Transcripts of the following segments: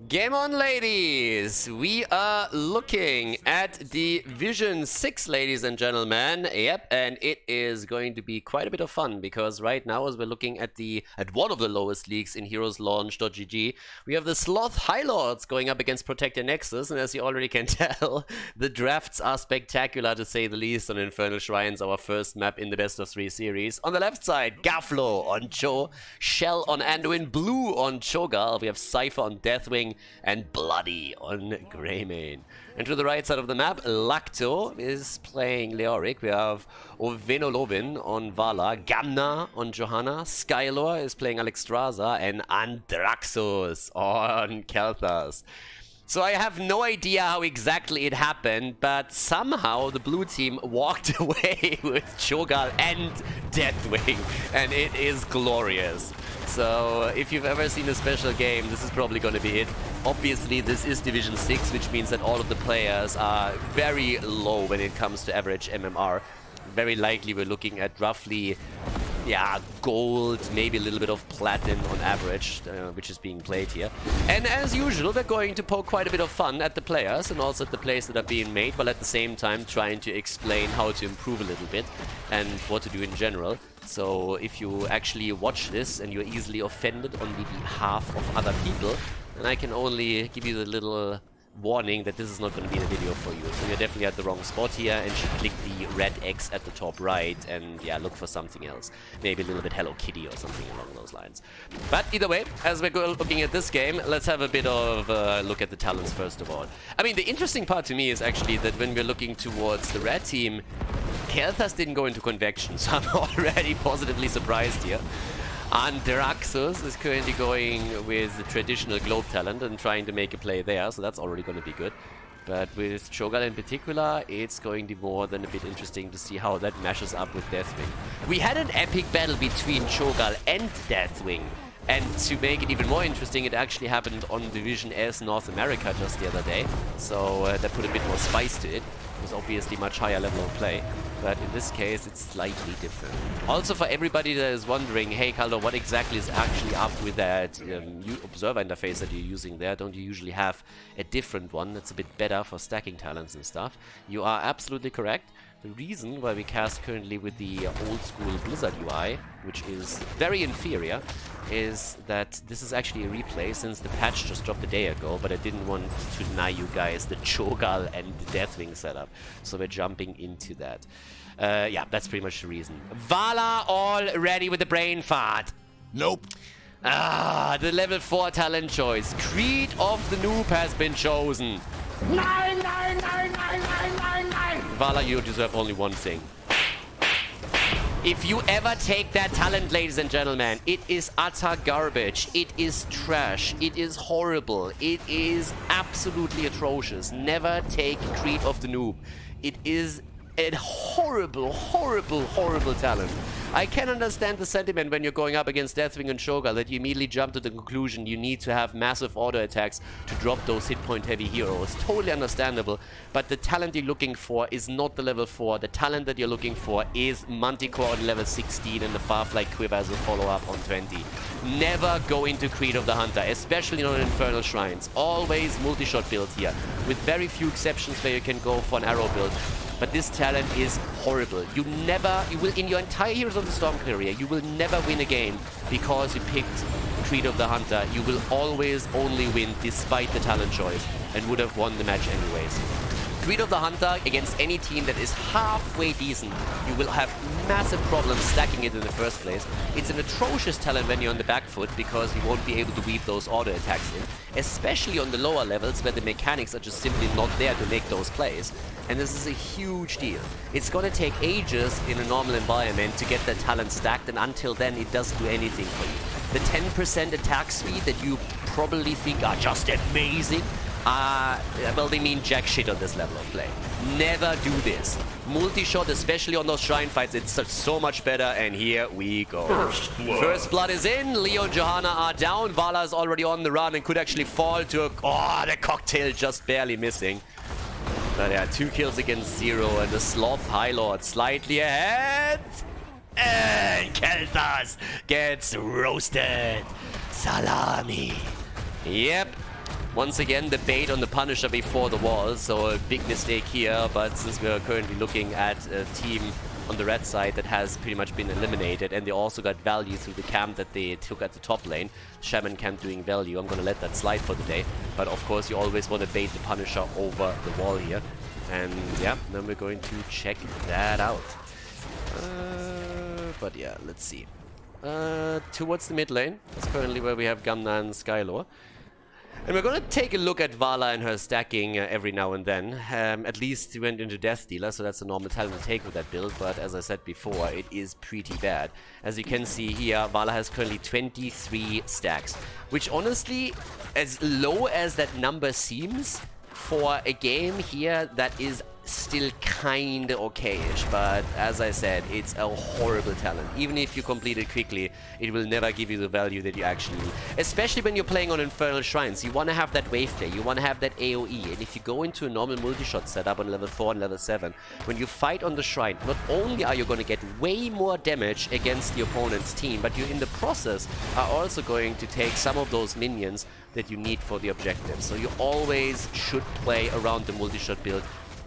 Game on, ladies! We are looking at Division 6, ladies and gentlemen. Yep, and it is going to be quite a bit of fun, because right now, as we're looking at one of the lowest leagues in heroeslaunch.gg, we have the Sloth High Lords going up against Protector Nexus, and as you already can tell, the drafts are spectacular, to say the least, on Infernal Shrines, our first map in the best of 3 series. On the left side, Gaflo on Cho, Shell on Anduin, Blue on ChoGall, we have Cypher on Deathwing, and Bloody on Greymane. And to the right side of the map, Lacto is playing Leoric. We have Ovenolovin on Valla, Gamna on Johanna, Skylor is playing Alexstrasza, and Andraxos on Kel'Thas. So I have no idea how exactly it happened, but somehow the blue team walked away with ChoGall and Deathwing, and it is glorious. So if you've ever seen a special game, this is probably going to be it. Obviously, this is Division 6, which means that all of the players are very low when it comes to average MMR. Very likely we're looking at roughly, yeah, gold, maybe a little bit of platinum on average, which is being played here. And as usual, we're going to poke quite a bit of fun at the players and also at the plays that are being made, while at the same time trying to explain how to improve a little bit and what to do in general. So if you actually watch this and you're easily offended on the behalf of other people, then I can only give you the little warning that this is not going to be the video for you. So you're definitely at the wrong spot here, and should click the red X at the top right and yeah, look for something else. Maybe a little bit Hello Kitty or something along those lines. But either way, as we're looking at this game, let's have a bit of a look at the talents first of all. I mean, the interesting part to me is actually that when we're looking towards the red team, Kel'Thas didn't go into convection, so I'm already positively surprised here. Andraxos is currently going with the traditional globe talent and trying to make a play there, so that's already going to be good. But with ChoGall in particular, it's going to be more than a bit interesting to see how that mashes up with Deathwing. We had an epic battle between ChoGall and Deathwing. And to make it even more interesting, it actually happened on Division S North America just the other day. So that put a bit more spice to it. It was obviously much higher level of play. But in this case, it's slightly different. Also, for everybody that is wondering, hey Khaldor, what exactly is actually up with that observer interface that you're using there? Don't you usually have a different one that's a bit better for stacking talents and stuff? You are absolutely correct. The reason why we cast currently with the old school Blizzard UI, which is very inferior, is that this is actually a replay since the patch just dropped a day ago, but I didn't want to deny you guys the ChoGall and the Deathwing setup. So we're jumping into that. Yeah, that's pretty much the reason. Valla all ready with the brain fart. Nope. Ah, the level 4 talent choice. Creed of the Noob has been chosen. Nein, nein, nein, nein, nein, nein, nein! Valla, you deserve only one thing. If you ever take that talent, ladies and gentlemen, it is utter garbage. It is trash. It is horrible. It is absolutely atrocious. Never take Creed of the Noob. It is a horrible, horrible, horrible talent. I can understand the sentiment when you're going up against Deathwing and ChoGall that you immediately jump to the conclusion you need to have massive auto attacks to drop those hit point heavy heroes. Totally understandable, but the talent you're looking for is not the level 4. The talent that you're looking for is Manticore on level 16 and the Farfly Quiver as a follow-up on 20. Never go into Creed of the Hunter, especially on Infernal Shrines. Always multi-shot build here, with very few exceptions where you can go for an arrow build. But this talent is horrible. You will, in your entire Heroes of the Storm career, you will never win a game because you picked Creed of the Hunter. You will always only win despite the talent choice and would have won the match anyways. Creed of the Hunter against any team that is halfway decent, you will have massive problems stacking it in the first place. It's an atrocious talent when you're on the back foot because you won't be able to weave those auto attacks in, especially on the lower levels where the mechanics are just simply not there to make those plays. And this is a huge deal. It's gonna take ages in a normal environment to get that talent stacked, and until then it doesn't do anything for you. The 10% attack speed that you probably think are just amazing, well, they mean jack shit on this level of play. Never do this. Multi-shot, especially on those shrine fights, it's so much better, and here we go. First blood is in, Leo and Johanna are down, Valla is already on the run and could actually fall to a... Oh, the cocktail just barely missing. But yeah, 2 kills against 0, and the Sloth High Lord slightly ahead. And Kel'Thas gets roasted. Salami. Yep. Once again, the bait on the Punisher before the wall, so a big mistake here, but since we are currently looking at a team on the red side that has pretty much been eliminated, and they also got value through the camp that they took at the top lane, Shaman camp doing value, I'm gonna let that slide for today, but of course you always want to bait the Punisher over the wall here, and yeah, then we're going to check that out. But yeah, let's see. Towards the mid lane, that's currently where we have Gamna and Skylor. And we're going to take a look at Valla and her stacking every now and then. At least he went into Death Dealer, so that's a normal talent to take with that build. But as I said before, it is pretty bad. As you can see here, Valla has currently 23 stacks. Which honestly, as low as that number seems, for a game here that is still kinda okay-ish, but as I said, it's a horrible talent. Even if you complete it quickly, it will never give you the value that you actually need. Especially when you're playing on Infernal Shrines, you want to have that wave play, you want to have that AoE, and if you go into a normal multi-shot setup on level 4 and level 7, when you fight on the Shrine, not only are you going to get way more damage against the opponent's team, but you in the process are also going to take some of those minions that you need for the objective. So you always should play around the multi-shot build.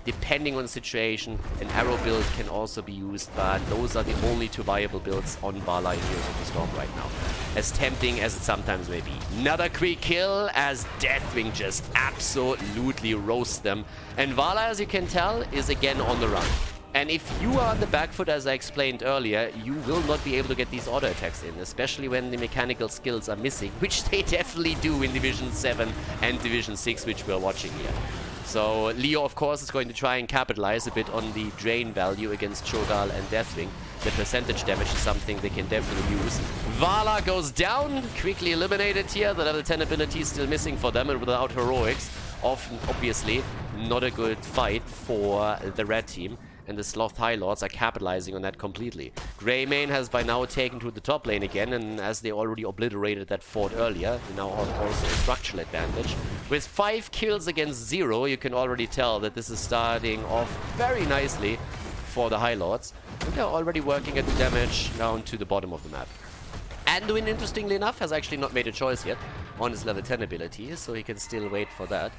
Depending on the situation, an arrow build can also be used, but those are the only two viable builds on Valla in Heroes of the Storm right now. As tempting as it sometimes may be. Another quick kill as Deathwing just absolutely roasts them. And Valla, as you can tell, is again on the run. And if you are on the back foot, as I explained earlier, you will not be able to get these auto attacks in, especially when the mechanical skills are missing, which they definitely do in Division 7 and Division 6, which we're watching here. So Leo, of course, is going to try and capitalize a bit on the drain value against ChoGall and Deathwing. The percentage damage is something they can definitely use. Valla goes down, quickly eliminated here. The level 10 ability is still missing for them, and without heroics, obviously not a good fight for the red team. And the Sloth High Lords are capitalizing on that completely. Greymane has by now taken to the top lane again, and as they already obliterated that fort earlier, they now have also a structural advantage. With 5 kills against 0, you can already tell that this is starting off very nicely for the High Lords. And they're already working at the damage down to the bottom of the map. Anduin, interestingly enough, has actually not made a choice yet on his level 10 ability, so he can still wait for that.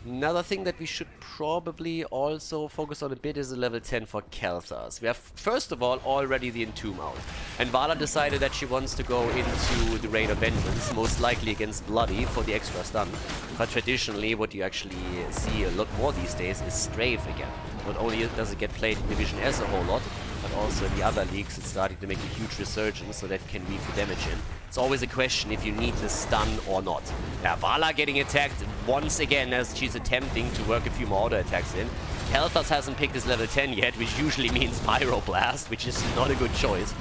Another thing that we should probably also focus on a bit is a level 10 for Khaldor. We have, first of all, already the Entomb out. And Valla decided that she wants to go into the Raid of Vengeance, most likely against Bloody for the extra stun. But traditionally, what you actually see a lot more these days is Strafe again. Not only does it get played in Division S a whole lot, but also in the other leagues it's starting to make a huge resurgence, so that can weave the damage in. It's always a question if you need the stun or not. Now, Valla getting attacked once again as she's attempting to work a few more auto attacks in. Khaldor hasn't picked his level 10 yet, which usually means Pyroblast, which is not a good choice.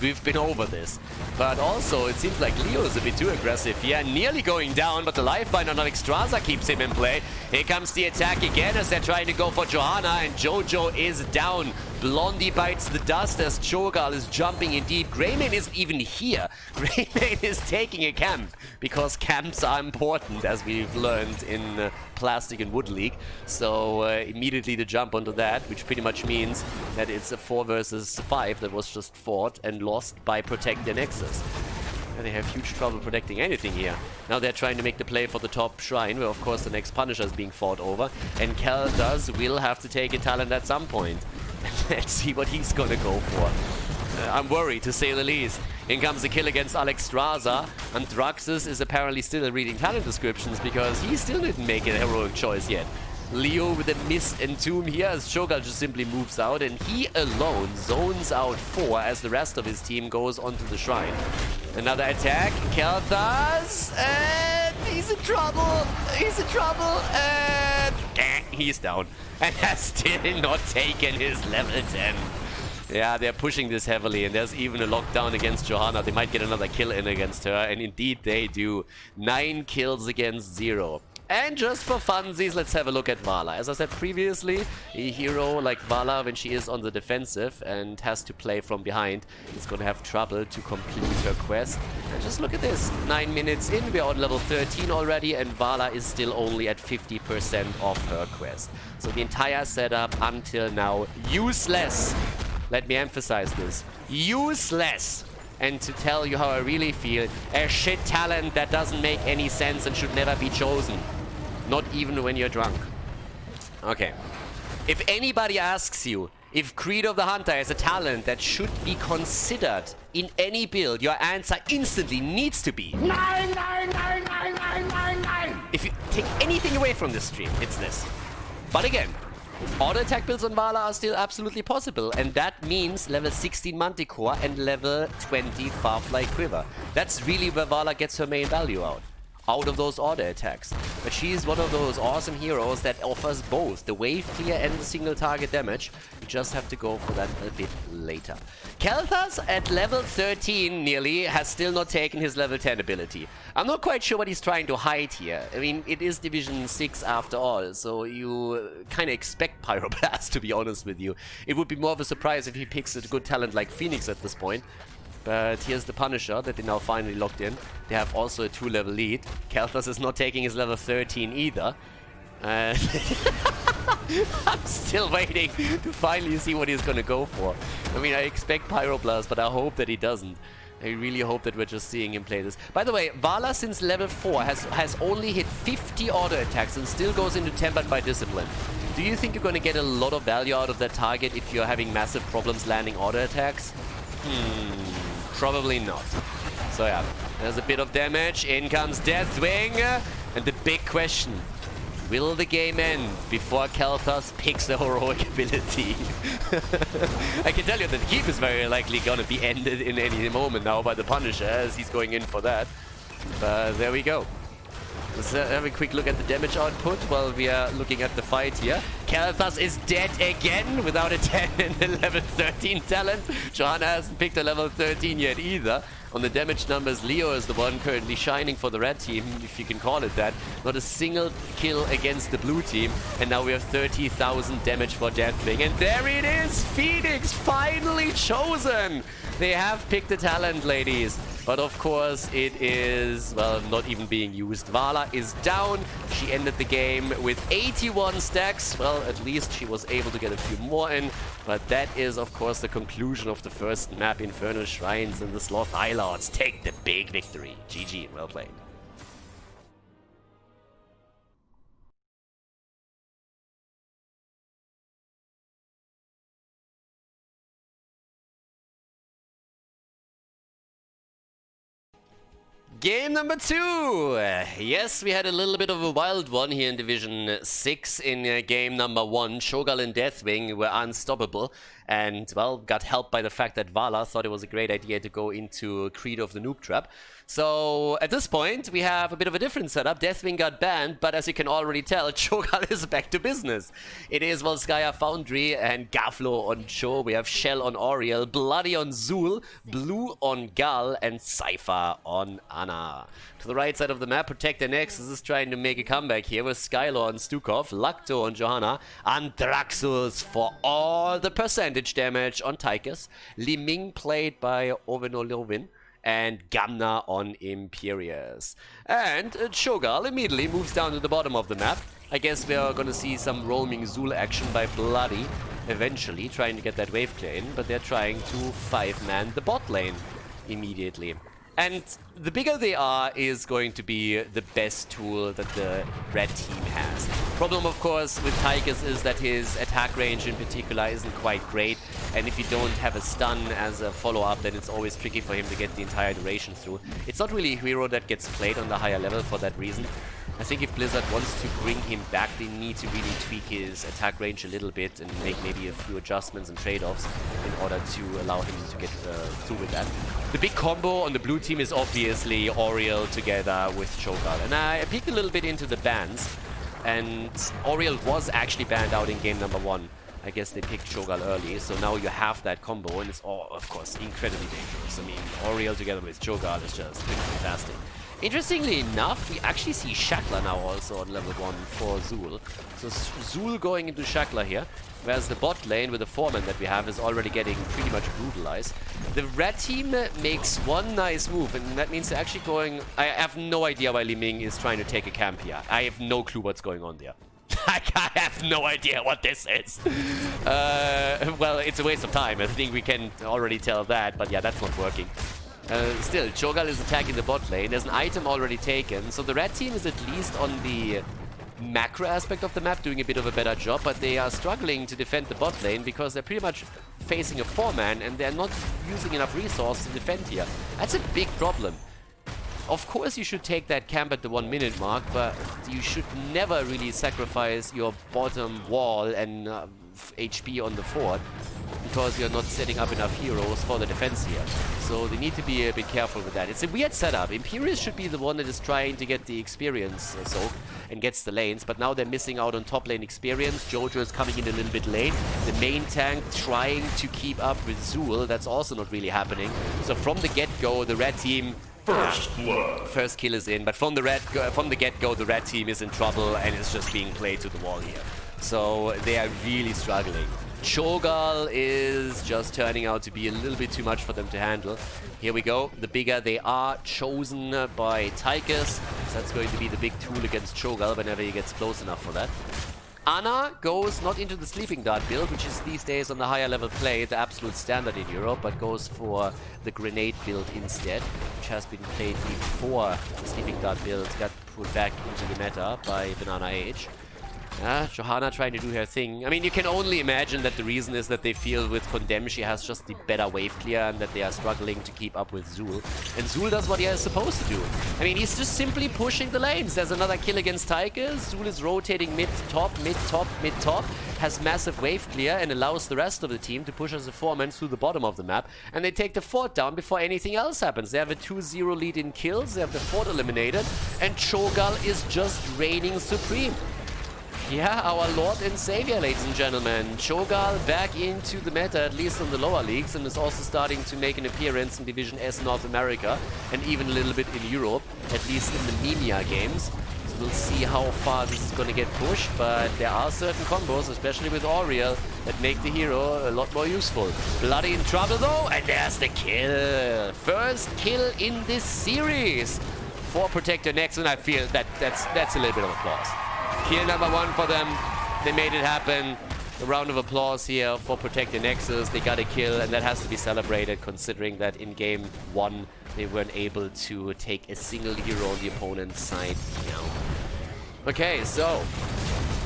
We've been over this. But also, it seems like Leo is a bit too aggressive here. Nearly going down, but the Lifeline on Alexstrasza keeps him in play. Here comes the attack again as they're trying to go for Johanna, and Jojo is down. Blondie bites the dust as ChoGall is jumping indeed. Greymane isn't even here. Greymane is taking a camp, because camps are important, as we've learned in Plastic and Wood League. So immediately to jump onto that, which pretty much means that it's a 4 versus 5 that was just fought and lost by Protect the Nexus. And they have huge trouble protecting anything here. Now they're trying to make the play for the top shrine, where of course the next Punisher is being fought over. And Khaldor will have to take a talent at some point. Let's see what he's gonna go for. I'm worried, to say the least. In comes the kill against Alexstrasza, and Druxus is apparently still reading talent descriptions because he still didn't make a heroic choice yet. Leo with a missed Entomb here as ChoGall just simply moves out, and he alone zones out 4 as the rest of his team goes onto the shrine. Another attack, Khaldor, and he's in trouble, and he's down, and has still not taken his level 10. Yeah, they're pushing this heavily, and there's even a lockdown against Johanna. They might get another kill in against her, and indeed they do. 9 kills against 0. And just for funsies, let's have a look at Valla. As I said previously, a hero like Valla, when she is on the defensive and has to play from behind, is going to have trouble to complete her quest. And just look at this. 9 minutes in, we're on level 13 already, and Valla is still only at 50% of her quest. So the entire setup until now, useless. Let me emphasize this. Useless. And to tell you how I really feel, a shit talent that doesn't make any sense and should never be chosen. Not even when you're drunk. Okay. If anybody asks you if Creed of the Hunter is a talent that should be considered in any build, your answer instantly needs to be... Nein, nein, nein, nein, nein, nein, nein! If you take anything away from this stream, it's this. But again, auto attack builds on Valla are still absolutely possible, and that means level 16 Manticore and level 20 Farfly Quiver. That's really where Valla gets her main value out of those auto attacks. But she's one of those awesome heroes that offers both the wave clear and the single target damage. You just have to go for that a bit later. Kel'Thas at level 13 nearly has still not taken his level 10 ability. I'm not quite sure what he's trying to hide here. I mean, it is Division 6 after all, so you kind of expect Pyroblast, to be honest with you. It would be more of a surprise if he picks a good talent like Phoenix at this point. But here's the Punisher that they now finally locked in. They have also a 2-level lead. Kel'Thas is not taking his level 13 either. I'm still waiting to finally see what he's gonna go for. I mean, I expect Pyroblast, but I hope that he doesn't. I really hope that we're just seeing him play this. By the way, Valla since level 4 has only hit 50 auto attacks and still goes into Tempered by Discipline. Do you think you're gonna get a lot of value out of that target if you're having massive problems landing auto attacks? Probably not. So yeah, there's a bit of damage. In comes Deathwing. And the big question, will the game end before Kel'Thas picks the heroic ability? I can tell you that the keep is very likely gonna be ended in any moment now by the Punisher, as he's going in for that. But there we go. Let's have a quick look at the damage output while we are looking at the fight here. Kel'Thas is dead again without a 10 and a level 13 talent. Johanna hasn't picked a level 13 yet either. On the damage numbers, Leo is the one currently shining for the red team, if you can call it that. Not a single kill against the blue team. And now we have 30,000 damage for Deathwing. And there it is! Phoenix finally chosen! They have picked a talent, ladies. But of course, it is, well, not even being used. Valla is down. She ended the game with 81 stacks. Well, at least she was able to get a few more in. But that is, of course, the conclusion of the first map. Infernal Shrines, and the Sloth Eye Lords take the big victory. GG, well played. Game number 2! Yes, we had a little bit of a wild one here in Division 6 in game number 1. ChoGall and Deathwing were unstoppable and, well, got helped by the fact that Valla thought it was a great idea to go into Creed of the Noob Trap. So, at this point, we have a bit of a different setup. Deathwing got banned, but as you can already tell, ChoGall is back to business. It is Volskaya Foundry and Gaflo on Cho. We have Shell on Oriel, Bloody on Zul, Blue on Gal, and Cypher on Ana. To the right side of the map, Protector Nexus is trying to make a comeback here with Skylor on Stukov, Lacto on Johanna, and Draxus for all the percentage damage on Tychus, Liming played by Ovenolovin, and Gamna on Imperius. And ChoGall immediately moves down to the bottom of the map. I guess we are gonna see some roaming Zul action by Bloody eventually, trying to get that wave clear in, but they're trying to 5-man the bot lane immediately. And the bigger they are is going to be the best tool that the red team has. Problem, of course, with Tychus is that his attack range in particular isn't quite great. And if you don't have a stun as a follow-up, then it's always tricky for him to get the entire duration through. It's not really a hero that gets played on the higher level for that reason. I think if Blizzard wants to bring him back, they need to really tweak his attack range a little bit and make maybe a few adjustments and trade-offs in order to allow him to get through with that. The big combo on the blue team is obviously Oriel together with ChoGall. And I peeked a little bit into the bans, and Oriel was actually banned out in game number 1. I guess they picked ChoGall early, so now you have that combo, and it's all, of course, incredibly dangerous. I mean, Oriel together with ChoGall is just pretty fantastic. Interestingly enough, we actually see Shackler now also on level 1 for Zul. So Zul going into Shackler here, whereas the bot lane with the foreman that we have is already getting pretty much brutalized. The red team makes one nice move, and that means they're actually going... I have no idea why Liming is trying to take a camp here. I have no clue what's going on there. I have no idea what this is. Well, it's a waste of time. I think we can already tell that, but yeah, that's not working. Still, ChoGall is attacking the bot lane. There's an item already taken, so the red team is at least on the macro aspect of the map doing a bit of a better job, but they are struggling to defend the bot lane because they're pretty much facing a 4-man and they're not using enough resources to defend here. That's a big problem. Of course you should take that camp at the 1 minute mark, but you should never really sacrifice your bottom wall and HP on the fort because you're not setting up enough heroes for the defense here. So they need to be a bit careful with that. It's a weird setup. Imperius should be the one that is trying to get the experience soak and gets the lanes, but now they're missing out on top lane experience. Jojo is coming in a little bit late. The main tank trying to keep up with Zul. That's also not really happening. So from the get-go, the red team first kill is in, but from the get-go, the red team is in trouble and it's just being played to the wall here. So they are really struggling. ChoGall is just turning out to be a little bit too much for them to handle. Here we go. The bigger they are chosen by Tychus. So that's going to be the big tool against ChoGall whenever he gets close enough for that. Ana goes not into the Sleeping Dart build, which is these days on the higher level play, the absolute standard in Europe, but goes for the Grenade build instead, which has been played before the Sleeping Dart build got put back into the meta by Banana Age. Johanna trying to do her thing. I mean, you can only imagine that the reason is that they feel with Condemn she has just the better wave clear and that they are struggling to keep up with Zul. And Zul does what he is supposed to do. I mean, he's just simply pushing the lanes. There's another kill against Tychus. Zul is rotating mid-top, mid-top, mid-top. Has massive wave clear and allows the rest of the team to push as a 4-man through the bottom of the map. And they take the fort down before anything else happens. They have a 2-0 lead in kills. They have the fort eliminated. And ChoGall is just reigning supreme. Yeah, our Lord and Savior, ladies and gentlemen. ChoGall back into the meta, at least in the lower leagues, and is also starting to make an appearance in Division S North America, and even a little bit in Europe, at least in the Mimia games. So we'll see how far this is going to get pushed, but there are certain combos, especially with Auriel, that make the hero a lot more useful. Bloody in trouble though, and there's the kill. First kill in this series for Protector Nexus, and I feel that that's a little bit of applause. Kill number 1 for them. They made it happen. A round of applause here for Protect the Nexus. They got a kill, and that has to be celebrated considering that in game 1 they weren't able to take a single hero on the opponent's side. Okay, so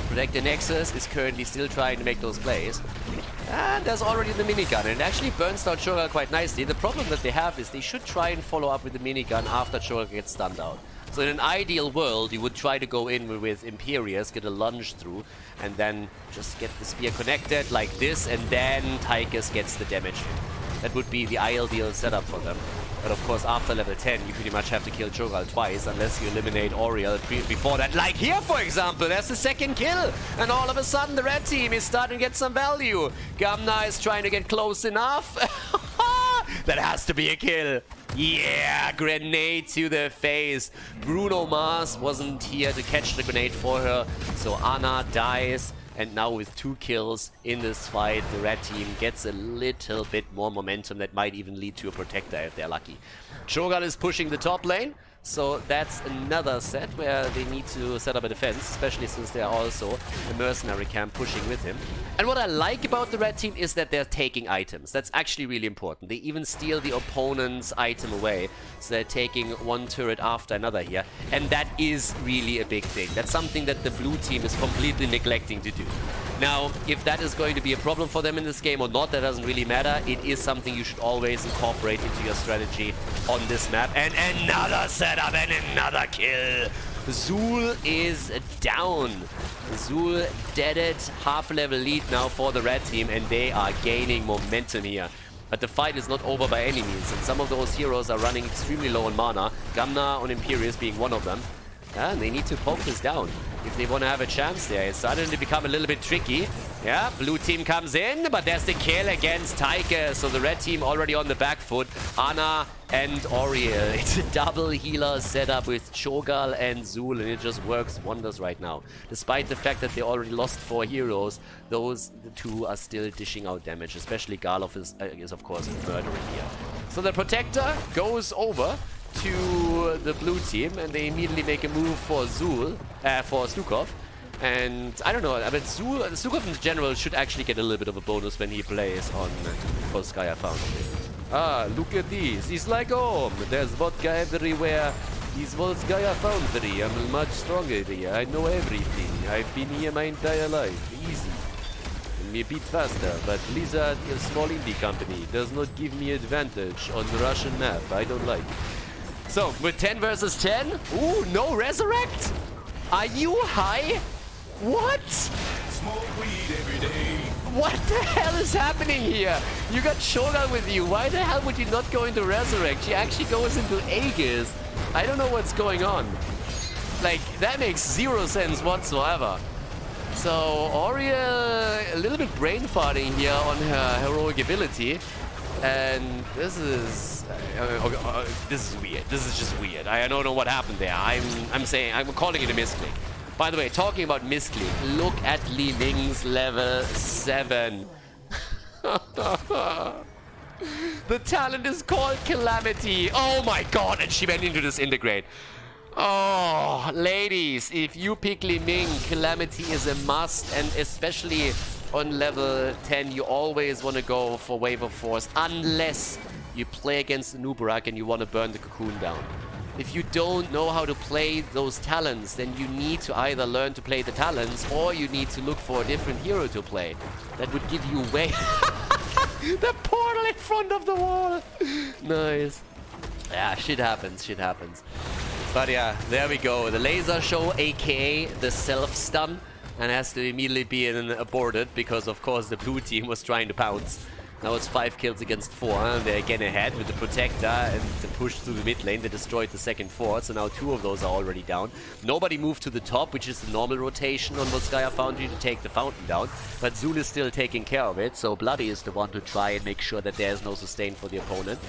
Protect the Nexus is currently still trying to make those plays. And there's already the minigun, and it actually burns down ChoGall quite nicely. The problem that they have is they should try and follow up with the minigun after ChoGall gets stunned out. So in an ideal world, you would try to go in with Imperius, get a lunge through, and then just get the spear connected like this, and then Tychus gets the damage. That would be the ideal setup for them. But of course, after level 10, you pretty much have to kill ChoGall twice, unless you eliminate Auriel before that. Like here, for example, there's the second kill, and all of a sudden the red team is starting to get some value. Gamna is trying to get close enough. That has to be a kill. Yeah, grenade to the face. Bruno Mars wasn't here to catch the grenade for her, so Ana dies. And now with 2 kills in this fight, the red team gets a little bit more momentum that might even lead to a protector if they're lucky. ChoGall is pushing the top lane, so that's another set where they need to set up a defense, especially since they're also a mercenary camp pushing with him. And what I like about the red team is that they're taking items. That's actually really important. They even steal the opponent's item away, so they're taking one turret after another here. And that is really a big thing. That's something that the blue team is completely neglecting to do. Now, if that is going to be a problem for them in this game or not, that doesn't really matter. It is something you should always incorporate into your strategy on this map. And another setup and another kill. Zul is down. Zul deaded, half-level lead now for the red team, and they are gaining momentum here. But the fight is not over by any means, and some of those heroes are running extremely low on mana. Gamna on Imperius being one of them. Yeah, and they need to poke this down if they want to have a chance there. It's starting to become a little bit tricky. Yeah, blue team comes in, but there's the kill against Tychus. So the red team already on the back foot. Ana and Auriel. It's a double healer setup with ChoGall and Zul, and it just works wonders right now. Despite the fact that they already lost 4 heroes, the 2 are still dishing out damage. Especially Garloff is of course murdering here. So the Protector goes over to the blue team, and they immediately make a move for Stukov. And I don't know, I mean, Stukov in general should actually get a little bit of a bonus when he plays on Volskaya Foundry. Ah, look at these. It's like home. There's vodka everywhere. This Volskaya Foundry, I'm much stronger here. I know everything. I've been here my entire life. Easy. Me a bit faster, but Blizzard, a small indie company, does not give me advantage on the Russian map. I don't like it. So, with 10 versus 10? Ooh, no resurrect? Are you high? What? Smoke weed every day. What the hell is happening here? You got ChoGall with you. Why the hell would you not go into resurrect? She actually goes into Aegis. I don't know what's going on. Like, that makes zero sense whatsoever. So, Oriel, a little bit brain farting here on her heroic ability. And this is weird. This is just weird. I don't know what happened there. I'm calling it a misclick. By the way, talking about misclick, look at Li Ming's level 7. The talent is called Calamity. Oh my god, and she went into this integrate. Oh, ladies, if you pick Li Ming, Calamity is a must, and especially on level 10, you always want to go for Wave of Force, unless you play against Nubarak and you want to burn the cocoon down. If you don't know how to play those talents, then you need to either learn to play the talents, or you need to look for a different hero to play. That would give you way... The portal in front of the wall! Nice. Yeah, shit happens, shit happens. But yeah, there we go. The laser show, aka the self-stun, and has to immediately be aborted because, of course, the blue team was trying to pounce. Now it's 5 kills against 4, and they're again ahead with the Protector and the push through the mid lane. They destroyed the second fort, so now 2 of those are already down. Nobody moved to the top, which is the normal rotation on Volskaya Foundry to take the fountain down. But Zul is still taking care of it, so Bloody is the one to try and make sure that there's no sustain for the opponent.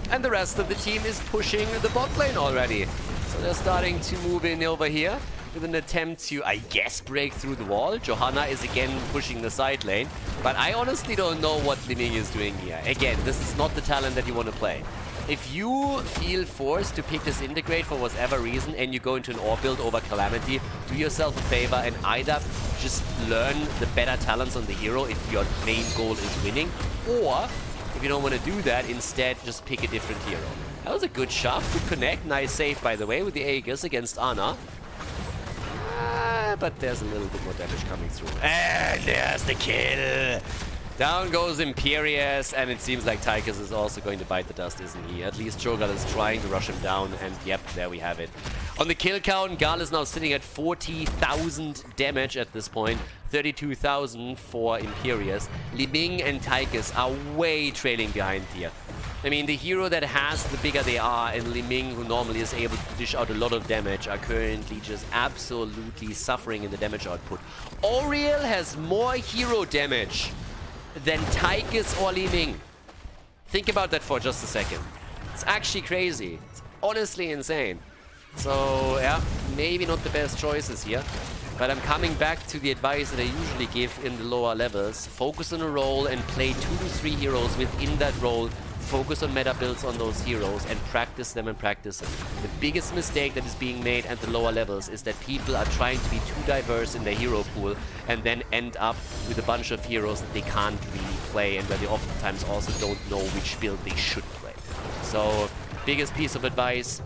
And the rest of the team is pushing the bot lane already. So they're starting to move in over here with an attempt to, I guess, break through the wall. Johanna is again pushing the side lane, but I honestly don't know what Li Ming is doing here. Again, this is not the talent that you want to play. If you feel forced to pick this integrate for whatever reason and you go into an AWP build over Calamity, do yourself a favor and either just learn the better talents on the hero if your main goal is winning, or if you don't want to do that, instead just pick a different hero. That was a good shot, good connect, nice save by the way with the Aegis against Ana. But there's a little bit more damage coming through. And there's the kill! Down goes Imperius, and it seems like Tychus is also going to bite the dust, isn't he? At least ChoGall is trying to rush him down, and yep, there we have it. On the kill count, Gal is now sitting at 40,000 damage at this point. 32,000 for Imperius. Li Ming and Tychus are way trailing behind here. I mean, the hero that has, the bigger they are, and Li Ming, who normally is able to dish out a lot of damage, are currently just absolutely suffering in the damage output. Oriel has more hero damage than Tychus or Li Ming. Think about that for just a second. It's actually crazy. It's honestly insane. So, yeah, maybe not the best choices here. But I'm coming back to the advice that I usually give in the lower levels. Focus on a role and play 2 to 3 heroes within that role. Focus on meta builds on those heroes and practice them and practice them. The biggest mistake that is being made at the lower levels is that people are trying to be too diverse in their hero pool and then end up with a bunch of heroes that they can't really play and where they oftentimes also don't know which build they should play. So, biggest piece of advice,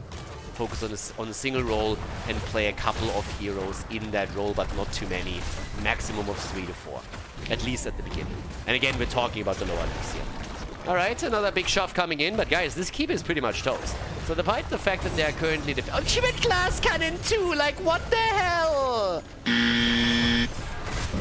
focus on a single role and play a couple of heroes in that role, but not too many. Maximum of 3 to 4, at least at the beginning. And again, we're talking about the lower levels here. Alright, another big shove coming in, but guys, this keep is pretty much toast. So despite the fact that they are currently... Oh, she went glass cannon too! Like, what the hell? Nine,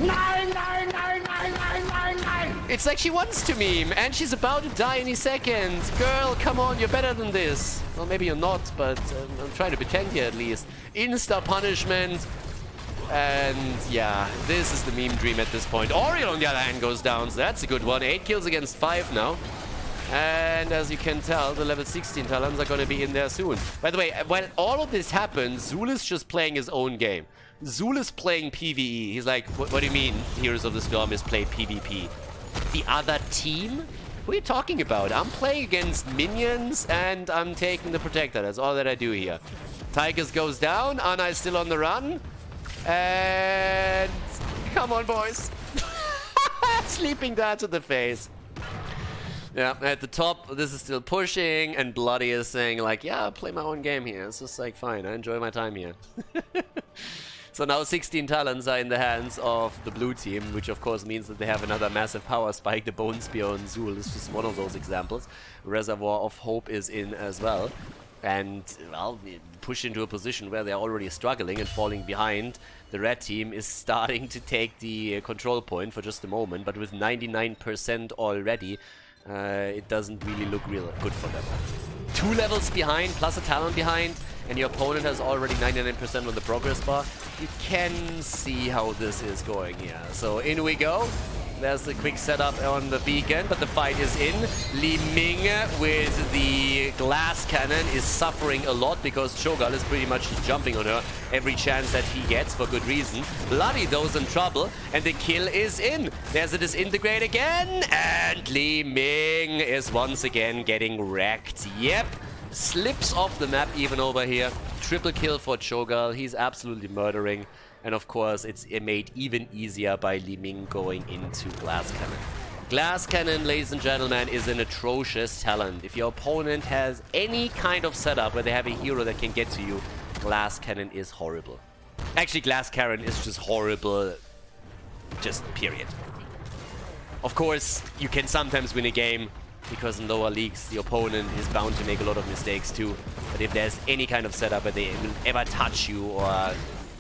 nine, nine, nine, nine, nine, nine. It's like she wants to meme, and she's about to die any second. Girl, come on, you're better than this. Well, maybe you're not, but I'm trying to pretend here at least. Insta punishment. And yeah, this is the meme dream at this point. Oriel, on the other hand, goes down, so that's a good one. 8 kills against 5 now. And as you can tell, the level 16 talents are going to be in there soon. By the way, when all of this happens, Zul is just playing his own game. Zul is playing PvE. He's like, what do you mean Heroes of the Storm is played PvP? The other team? What are you talking about? I'm playing against minions and I'm taking the Protector. That's all that I do here. Tychus goes down. Ana is still on the run. And come on, boys. Sleeping dart to the face. Yeah, at the top, this is still pushing, and Bloody is saying, like, yeah, I'll play my own game here. It's just like, fine, I enjoy my time here. So now 16 talents are in the hands of the blue team, which of course means that they have another massive power spike. The Bone Spear on Zul is just one of those examples. Reservoir of Hope is in as well. And, well, push into a position where they're already struggling and falling behind. The red team is starting to take the control point for just a moment, but with 99% already, it doesn't really look real good for them. 2 levels behind, plus a talent behind, and your opponent has already 99% on the progress bar. You can see how this is going here. So in we go. There's a quick setup on the beacon, but the fight is in. Li Ming with the glass cannon is suffering a lot because ChoGall is pretty much jumping on her every chance that he gets for good reason. Bloody though's in trouble, and the kill is in. There's a disintegrate again, and Li Ming is once again getting wrecked. Yep, slips off the map even over here. Triple kill for ChoGall. He's absolutely murdering. And of course, it's made even easier by Li Ming going into Glass Cannon. Glass Cannon, ladies and gentlemen, is an atrocious talent. If your opponent has any kind of setup where they have a hero that can get to you, Glass Cannon is horrible. Actually, Glass Cannon is just horrible, just period. Of course, you can sometimes win a game, because in lower leagues, the opponent is bound to make a lot of mistakes too. But if there's any kind of setup where they will ever touch you or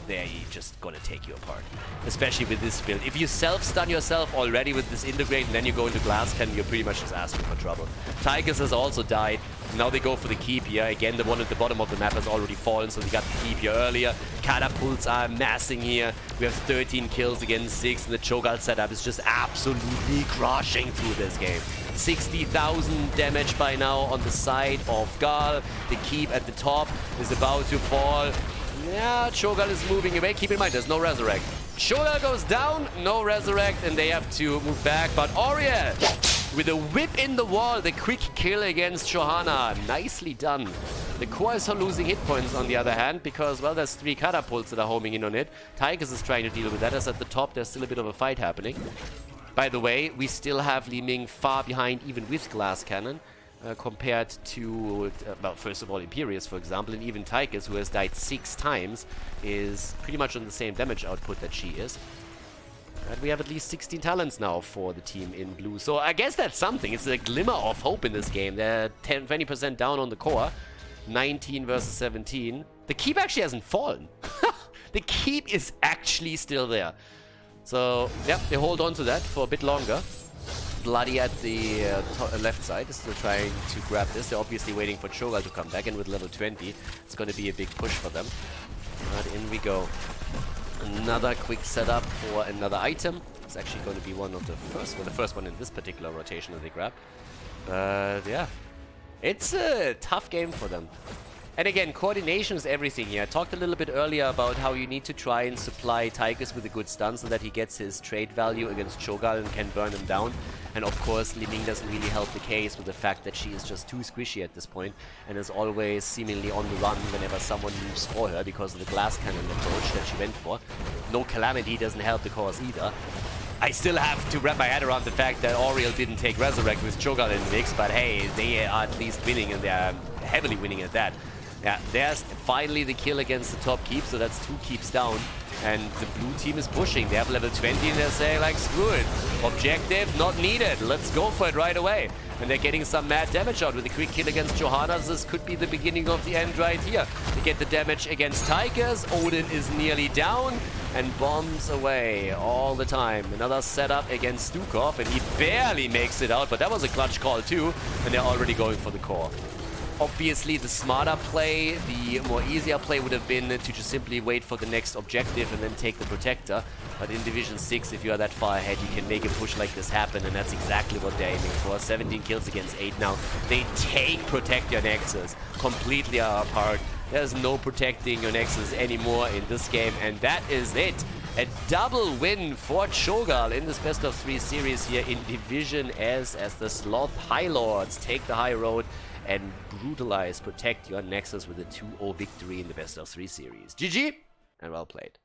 they're just gonna take you apart. Especially with this build. If you self-stun yourself already with this integrate and then you go into Glass Cannon, you're pretty much just asking for trouble. Tigers has also died. Now they go for the keep here. Again, the one at the bottom of the map has already fallen, so they got the keep here earlier. Catapults are massing here. We have 13 kills against 6, and the ChoGall setup is just absolutely crushing through this game. 60,000 damage by now on the side of Gal. The keep at the top is about to fall. Yeah, ChoGall is moving away. Keep in mind, there's no resurrect. ChoGall goes down, no resurrect, and they have to move back. But Oriel, with a whip in the wall, the quick kill against Johanna. Nicely done. The core is losing hit points on the other hand, because, well, there's 3 catapults that are homing in on it. Tigers is trying to deal with that, as at the top there's still a bit of a fight happening. By the way, we still have Li Ming far behind, even with Glass Cannon. Compared to, well, first of all, Imperius, for example, and even Tychus, who has died 6 times, is pretty much on the same damage output that she is. And we have at least 16 talents now for the team in blue. So I guess that's something. It's a glimmer of hope in this game. They're 20% down on the core. 19 versus 17. The keep actually hasn't fallen. The keep is actually still there. So, yeah, they hold on to that for a bit longer. Bloody at the left side is still trying to grab this. They're obviously waiting for ChoGall to come back, and with level 20, it's going to be a big push for them. But in we go. Another quick setup for another item. It's actually going to be one of the first one in this particular rotation that they grab. Yeah, it's a tough game for them. And again, coordination is everything here. I talked a little bit earlier about how you need to try and supply Tigers with a good stun so that he gets his trade value against ChoGall and can burn him down. And of course, Li Ming doesn't really help the case with the fact that she is just too squishy at this point and is always seemingly on the run whenever someone moves for her because of the glass cannon approach that she went for. No Calamity doesn't help the cause either. I still have to wrap my head around the fact that Oriel didn't take Resurrect with ChoGall in the mix, but hey, they are at least winning, and they are heavily winning at that. Yeah, there's finally the kill against the top keep, so that's 2 keeps down. And the blue team is pushing. They have level 20 and they're saying, like, screw it. Objective not needed. Let's go for it right away. And they're getting some mad damage out with a quick kill against Johanna. This could be the beginning of the end right here. They get the damage against Tigers. Odin is nearly down and bombs away all the time. Another setup against Stukov, and he barely makes it out, but that was a clutch call too. And they're already going for the core. Obviously, the smarter play, the more easier play would have been to just simply wait for the next objective and then take the Protector. But in Division 6, if you are that far ahead, you can make a push like this happen, and that's exactly what they're aiming for. 17 kills against 8 now. They take Protect Your Nexus completely apart. There's no protecting your Nexus anymore in this game, and that is it. A double win for ChoGall in this best of 3 series here in Division S, as the Sloth High Lords take the high road and brutalize Protect Your Nexus with a 2-0 victory in the best of 3 series. GG, and well played.